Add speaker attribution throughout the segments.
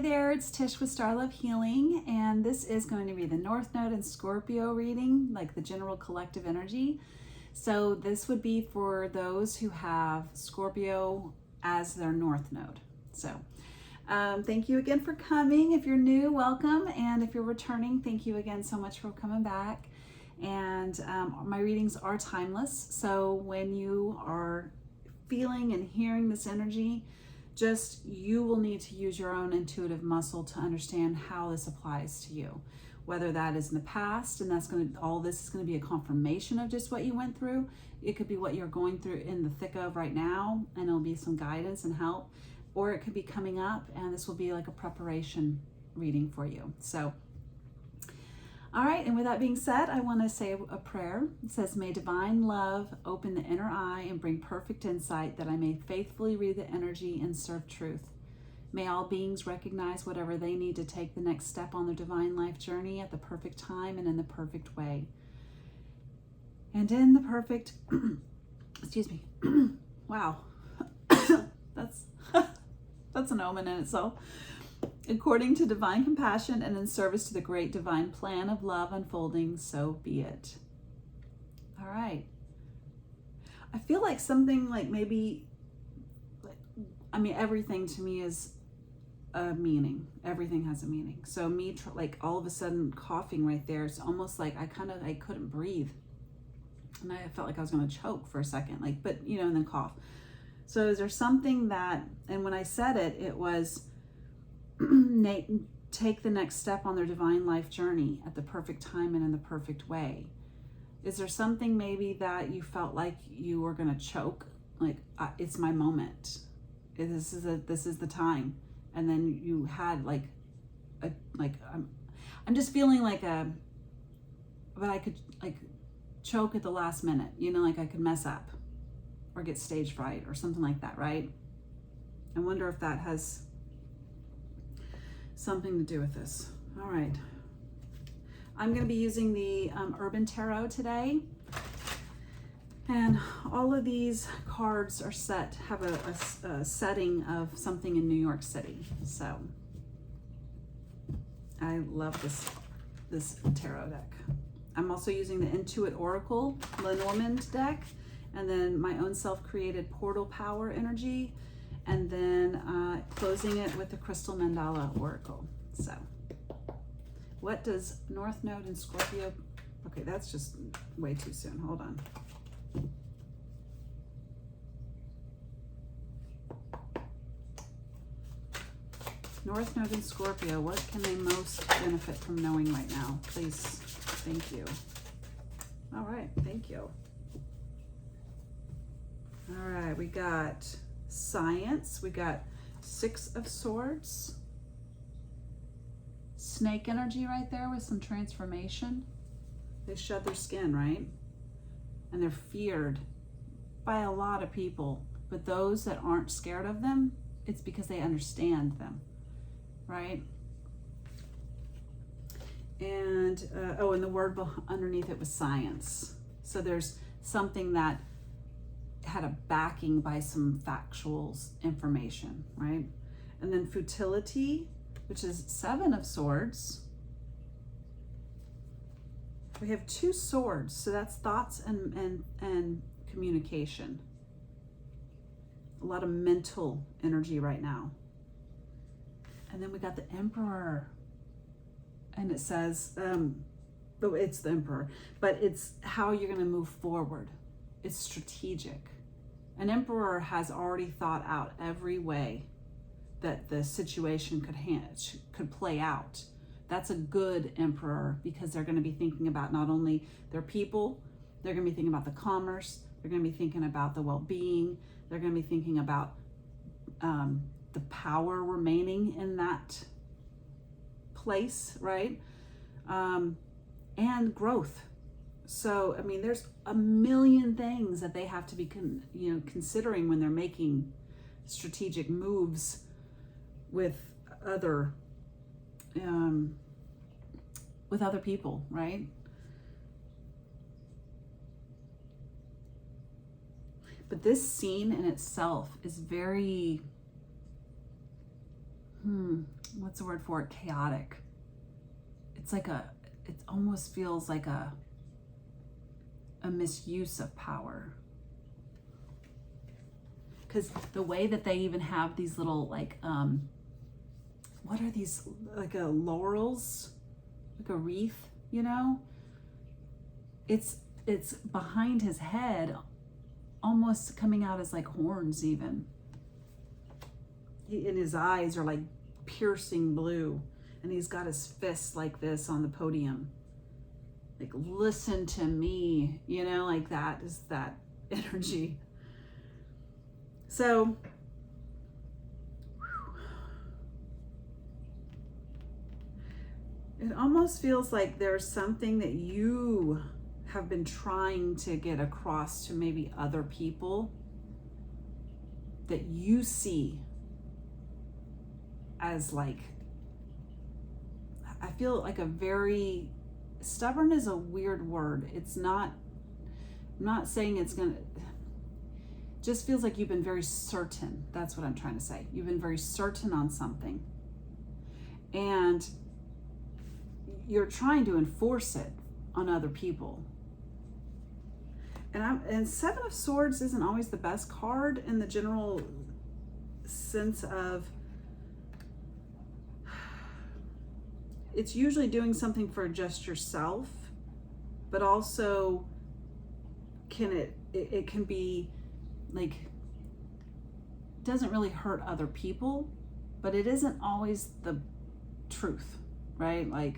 Speaker 1: there, it's Tish with Star Love Healing, and this is going to be the North Node and Scorpio reading, like the general collective energy. So this would be for those who have Scorpio as their North Node. So thank you again for coming. If you're new, welcome. And if you're returning, thank you again so much for coming back. And my readings are timeless. So when you are feeling and hearing this energy, you will need to use your own intuitive muscle to understand how this applies to you. Whether that is in the past, and all this is going to be a confirmation of just what you went through. It could be what you're going through in the thick of right now, and it'll be some guidance and help. Or it could be coming up, and this will be like a preparation reading for you. So, all right, and with that being said, I want to say a prayer. It says, may divine love open the inner eye and bring perfect insight that I may faithfully read the energy and serve truth. May all beings recognize whatever they need to take the next step on their divine life journey at the perfect time and in the perfect way. And in the perfect, excuse me, wow, that's an omen in itself. According to divine compassion and in service to the great divine plan of love unfolding, so be it. All right. I feel like something like maybe, everything to me is a meaning. Everything has a meaning. So me, like all of a sudden coughing right there, it's almost like I couldn't breathe. And I felt like I was going to choke for a second, and then cough. So is there something that, and when I said it, it was, take the next step on their divine life journey at the perfect time and in the perfect way. Is there something maybe that you felt like you were going to choke? Like, it's my moment. This is the time. And then you had I'm just feeling but I could choke at the last minute, like I could mess up or get stage fright or something like that, right? I wonder if that has something to do with this. All right. I'm going to be using the Urban Tarot today. And all of these cards are have a setting of something in New York City. So I love this tarot deck. I'm also using the Intuit Oracle Lenormand deck, and then my own self-created Portal Power energy, and then closing it with the Crystal Mandala Oracle. So what does North Node and Scorpio, okay, that's just way too soon. Hold on. North Node and Scorpio, what can they most benefit from knowing right now? Please, thank you. All right, thank you. All right, we got science, we got Six of Swords, snake energy right there with some transformation. They shed their skin, right? And they're feared by a lot of people, but those that aren't scared of them, it's because they understand them, right? And and the word underneath it was science. So there's something that had a backing by some factual information, right? And then futility, which is Seven of Swords. We have two swords, so that's thoughts and communication. A lot of mental energy right now. And then we got the Emperor, and it says, it's the Emperor, but it's how you're going to move forward. It's strategic. An Emperor has already thought out every way that the situation could play out. That's a good Emperor, because they're going to be thinking about not only their people, they're going to be thinking about the commerce, they're going to be thinking about the well-being, they're going to be thinking about the power remaining in that place, right? And growth. So, there's a million things that they have to be considering when they're making strategic moves with other people, right? But this scene in itself is very what's the word for it? Chaotic. It's like it almost feels like a misuse of power. Because the way that they even have these little like, what are these, like a laurels, like a wreath, you know? It's behind his head, almost coming out as like horns even. And his eyes are like piercing blue, and he's got his fists like this on the podium. Like, listen to me, you know, like that is that energy. So, it almost feels like there's something that you have been trying to get across to maybe other people that you see as like, I feel like a very, stubborn is a weird word. It's not, I'm not saying it's gonna, just feels like you've been very certain. That's what I'm trying to say. You've been very certain on something, and you're trying to enforce it on other people. And Seven of Swords isn't always the best card in the general sense of, it's usually doing something for just yourself, but also it can be like, doesn't really hurt other people, but it isn't always the truth, right? Like,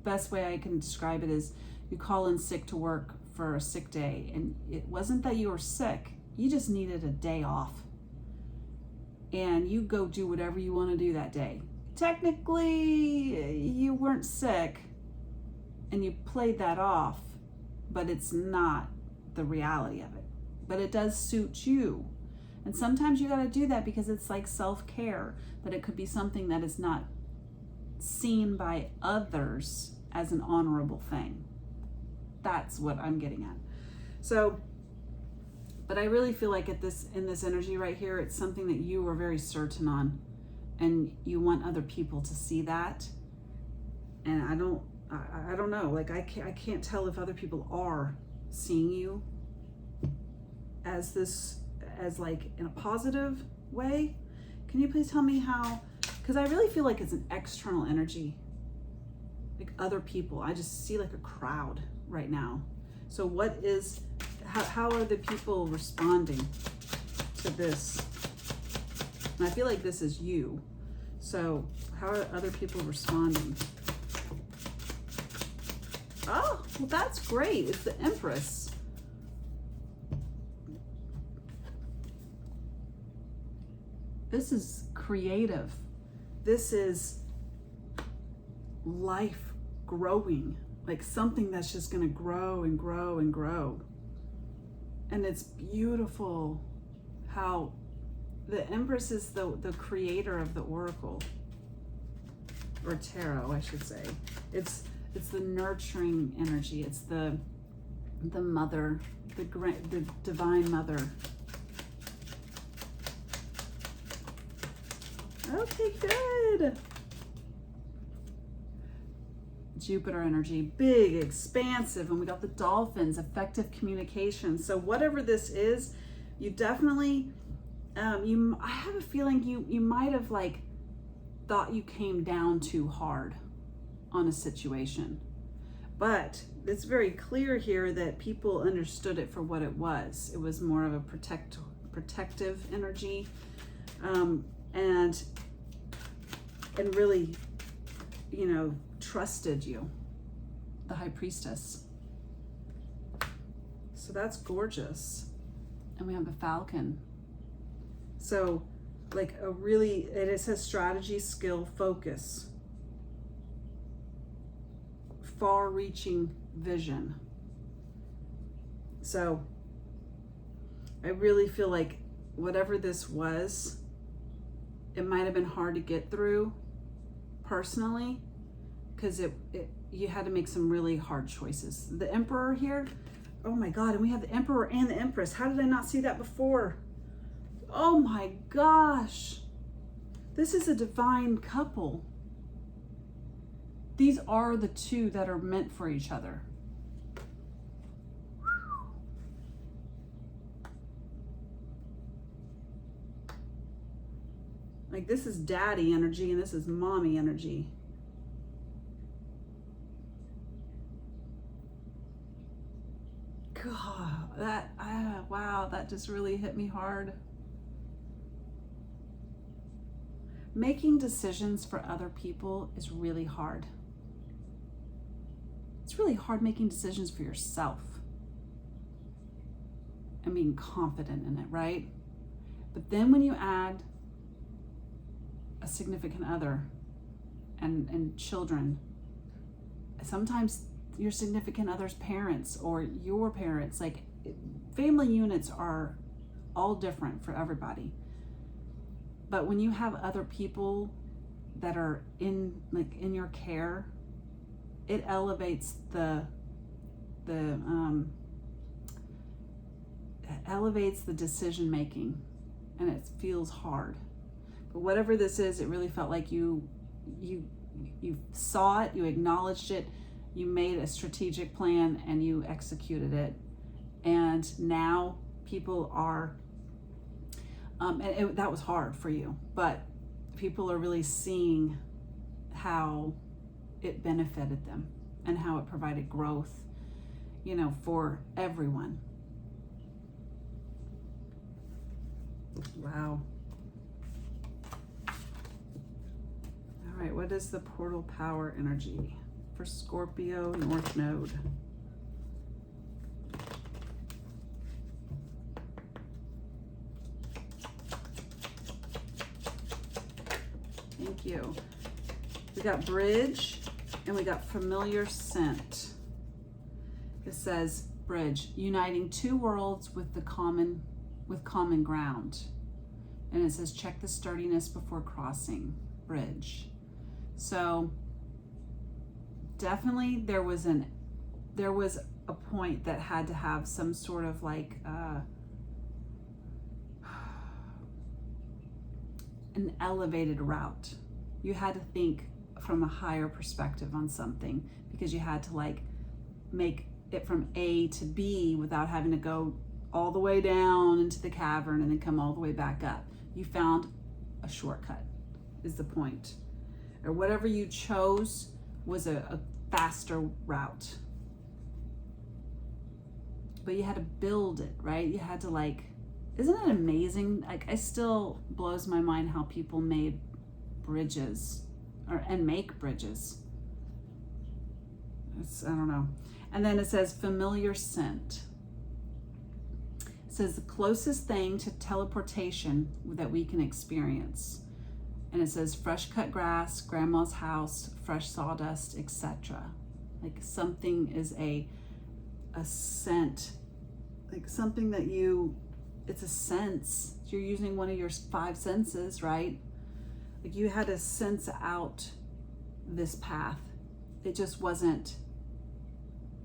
Speaker 1: best way I can describe it is you call in sick to work for a sick day, and it wasn't that you were sick, you just needed a day off, and you go do whatever you want to do that day. Technically, you weren't sick, and you played that off, but it's not the reality of it. But it does suit you. And sometimes you got to do that because it's like self-care, but it could be something that is not seen by others as an honorable thing. That's what I'm getting at. So, but I really feel like in this energy right here, it's something that you were very certain on, and you want other people to see that. And I don't know, like I can't tell if other people are seeing you as this, as like in a positive way. Can you please tell me how? Because I really feel like it's an external energy, like other people. I just see like a crowd right now. So what is, how are the people responding to this? And I feel like this is you. So how are other people responding? Oh, well, that's great. It's the Empress. This is creative. This is life growing, like something that's just going to grow and grow and grow. And it's beautiful how the Empress is the creator of the Oracle, or Tarot, I should say. It's the nurturing energy. It's the mother, the divine mother. Okay, good. Jupiter energy, big, expansive, and we got the dolphins, effective communication. So whatever this is, you definitely, I have a feeling you might have like thought you came down too hard on a situation, but it's very clear here that people understood it for what it was. It was more of a protective energy, and really, you know, trusted you, the High Priestess. So that's gorgeous. And we have the Falcon. So like a really, it says strategy, skill, focus, far-reaching vision. So I really feel like whatever this was, it might have been hard to get through personally, because you had to make some really hard choices. The Emperor here, oh my God, and we have the Emperor and the Empress. How did I not see that before? Oh my gosh. This is a divine couple. These are the two that are meant for each other. Like, this is daddy energy and this is mommy energy. God, wow, that just really hit me hard. Making decisions for other people is really hard. It's really hard making decisions for yourself and being confident in it, right? But then when you add a significant other and children, sometimes your significant other's parents or your parents, like, family units are all different for everybody. But when you have other people that are in your care, it elevates the decision making, and it feels hard. But whatever this is, it really felt like you saw it, you acknowledged it, you made a strategic plan, and you executed it. And now people are, that was hard for you, but people are really seeing how it benefited them and how it provided growth, for everyone. Wow. All right, what is the portal power energy for Scorpio North Node? Thank you. We got bridge and we got familiar scent. It says bridge, uniting two worlds with common ground. And it says check the sturdiness before crossing. Bridge. So definitely there was a point that had to have some sort of like an elevated route. You had to think from a higher perspective on something, because you had to like make it from A to B without having to go all the way down into the cavern and then come all the way back up. You found a shortcut, is the point. Or whatever you chose was a faster route. But you had to build it, right? You had to like, isn't it amazing? Like, it still blows my mind how people made bridges and make bridges. I don't know. And then it says familiar scent. It says the closest thing to teleportation that we can experience. And it says fresh cut grass, grandma's house, fresh sawdust, etc. Like something is a scent, like something that it's a sense. You're using one of your 5 senses, right? Like you had to sense out this path. It just wasn't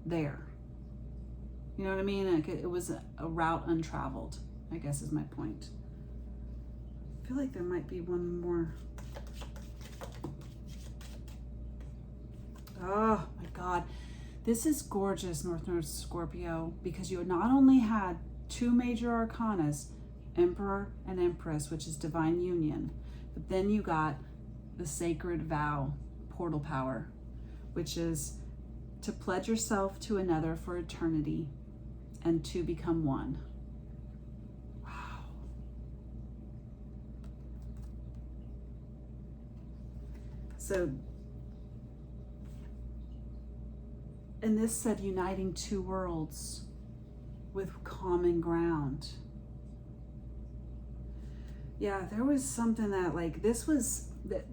Speaker 1: there. You know what I mean? Like it was a route untraveled, I guess is my point. I feel like there might be one more. Oh my God. This is gorgeous, North Node Scorpio, because you not only had 2 major arcanas, Emperor and Empress, which is divine union, but then you got the sacred vow, portal power, which is to pledge yourself to another for eternity and to become one. Wow. So, and this said uniting 2 worlds with common ground. Yeah, there was something that like, this was, that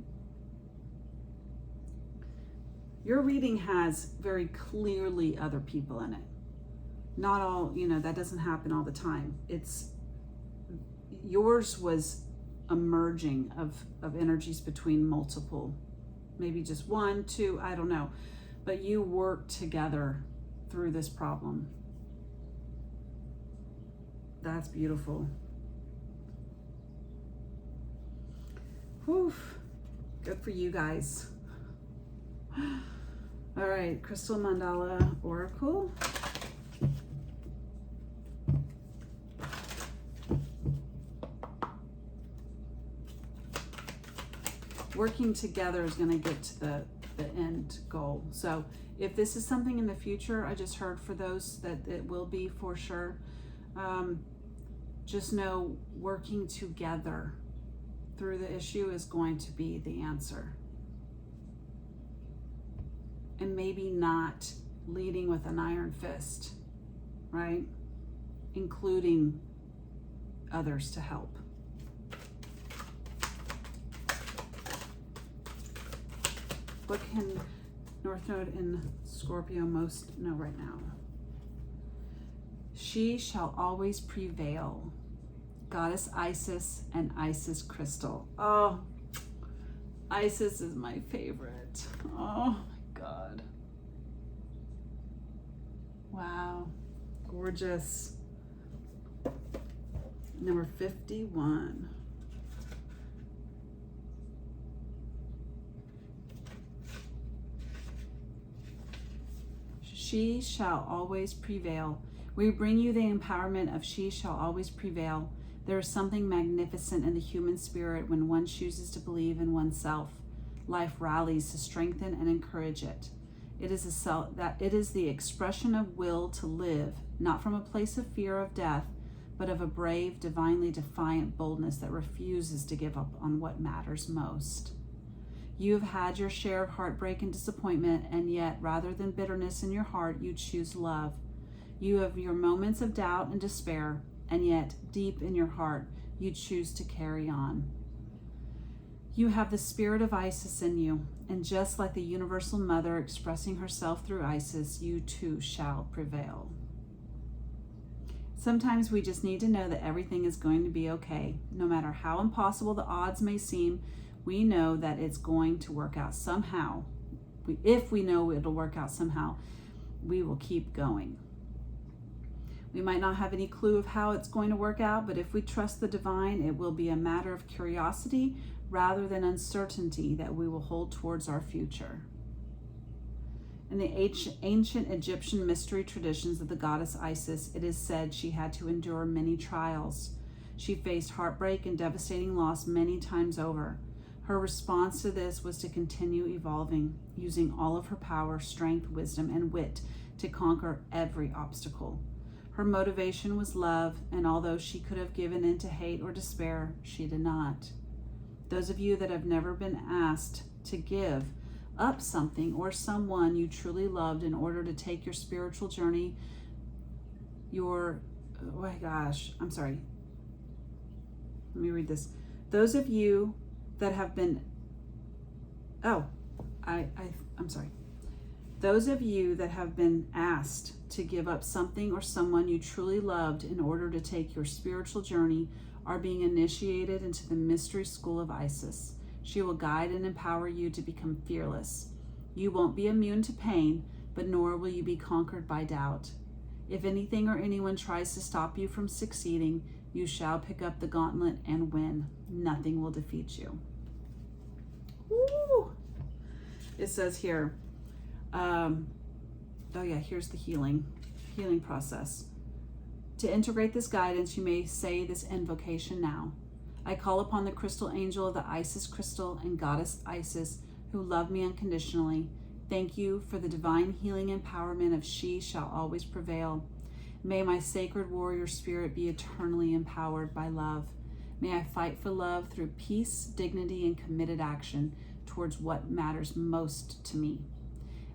Speaker 1: your reading has very clearly other people in it. Not all, that doesn't happen all the time. Yours was a merging of energies between multiple, maybe just 1, 2, I don't know. But you worked together through this problem. That's beautiful. Whew. Good for you guys. All right, Crystal Mandala Oracle. Working together is going to get to the end goal. So if this is something in the future, I just heard for those that it will be for sure. Just know working together through the issue is going to be the answer. And maybe not leading with an iron fist, right? Including others to help. What can North Node in Scorpio most know right now? She shall always prevail. Goddess Isis and Isis Crystal. Oh, Isis is my favorite. Oh my God. Wow, gorgeous. Number 51. She shall always prevail. We bring you the empowerment of she shall always prevail. There is something magnificent in the human spirit when one chooses to believe in oneself. Life rallies to strengthen and encourage it. It is the expression of will to live, not from a place of fear of death, but of a brave, divinely defiant boldness that refuses to give up on what matters most. You have had your share of heartbreak and disappointment, and yet, rather than bitterness in your heart, you choose love. You have your moments of doubt and despair, and yet, deep in your heart, you choose to carry on. You have the spirit of Isis in you, and just like the Universal Mother expressing herself through Isis, you too shall prevail. Sometimes we just need to know that everything is going to be okay. No matter how impossible the odds may seem, we know that it's going to work out somehow. If we know it'll work out somehow, we will keep going. We might not have any clue of how it's going to work out, but if we trust the divine, it will be a matter of curiosity rather than uncertainty that we will hold towards our future. In the ancient Egyptian mystery traditions of the goddess Isis, it is said she had to endure many trials. She faced heartbreak and devastating loss many times over. Her response to this was to continue evolving, using all of her power, strength, wisdom, and wit to conquer every obstacle. Her motivation was love, and although she could have given in to hate or despair, she did not. Those of you that have never been asked to give up something or someone you truly loved in order to take your spiritual journey, let me read this. Those of you that have been, those of you that have been asked to give up something or someone you truly loved in order to take your spiritual journey are being initiated into the mystery school of Isis. She will guide and empower you to become fearless. You won't be immune to pain, but nor will you be conquered by doubt. If anything or anyone tries to stop you from succeeding, you shall pick up the gauntlet and win. Nothing will defeat you. Woo! It says here, here's the healing process. To integrate this guidance, you may say this invocation now. I call upon the crystal angel of the Isis crystal and goddess Isis, who love me unconditionally. Thank you for the divine healing empowerment of she shall always prevail. May my sacred warrior spirit be eternally empowered by love. May I fight for love through peace, dignity, and committed action towards what matters most to me.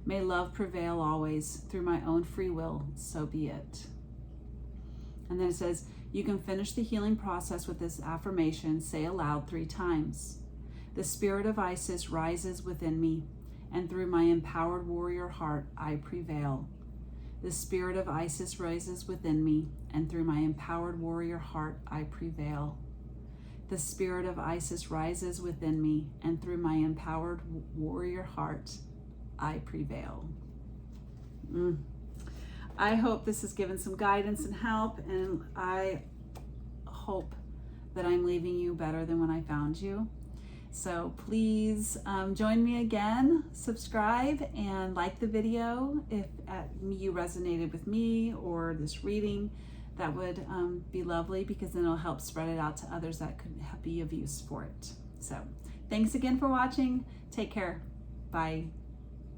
Speaker 1: May love prevail always through my own free will, so be it. And then it says, you can finish the healing process with this affirmation. Say aloud 3 times. The spirit of Isis rises within me, and through my empowered warrior heart, I prevail. The spirit of Isis rises within me, and through my empowered warrior heart, I prevail. The spirit of Isis rises within me, and through my empowered warrior heart, I prevail. I hope this has given some guidance and help, and I hope that I'm leaving you better than when I found you. So please join me again, subscribe, and like the video if you resonated with me or this reading. That would be lovely, because then it'll help spread it out to others that could be of use for it. So thanks again for watching. Take care. Bye.